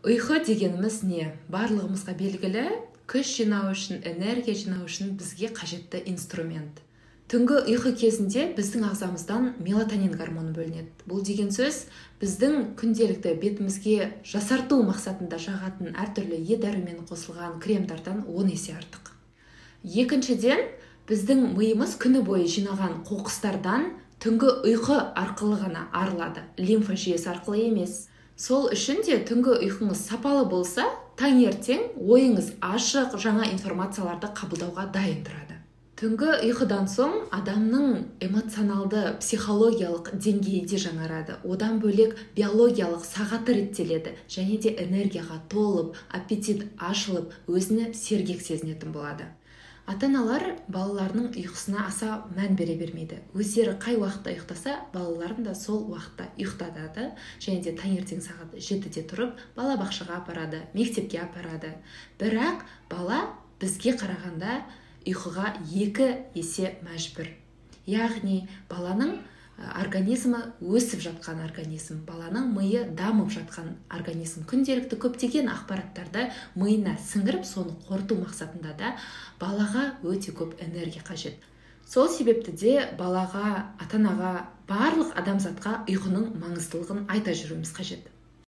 Ұйқы дегеніміз не? Барлығымызға белгілі, күш жинау үшін, энергия жинау үшін бізге қажетті инструмент. Түнгі ұйқы кезінде біздің ағзамыздан мелатонин гормоны бөлінеді. Бұл деген сөз, біздің күнделікті бетімізге жасарту мақсатында жағатын әртүрлі дәрімен қосылған кремдардан 10 есе артық. Екіншіден, біздің миымыз күні бойы жинаған қоқыстардан түнгі ұйқы арқылы ғана арылады, лимфа жүйесі арқылы емес. Сол үшін де түнгі ұйқыңыз сапалы болса, таңертең ойыңыз ашық, жаңа информацияларды қабылдауға дайын тұрады. Түнгі ұйқыдан соң адамның эмоционалды, психологиялық деңгейі де жаңарады. Одан бөлек биологиялық сағаты реттеледі және де энергияға толып, аппетит ашылып, өзіне сергек сезінетін болады. Ата-аналар балаларының ұйқысына аса мән бере бермейді. Өздері қай уақытта ұйықтаса, балаларын да сол уақытта ұйықтатады, және де таңертең сағат 7-де тұрып, балабақшаға апарады, мектепке апарады. Бірақ бала бізге қарағанда ұйқыға 2 есе мәжбүр. Яғни баланың организмі өсіп жатқан организм, баланың миы дамып жатқан организм. Күнделікті көптеген ақпараттарды миына сіңіріп, соны қорыту мақсатында да балаға өте көп энергия қажет. Сол себепті де балаға, ата-анаға, барлық адамзатқа ұйқының маңыздылығын айта жүруіміз қажет.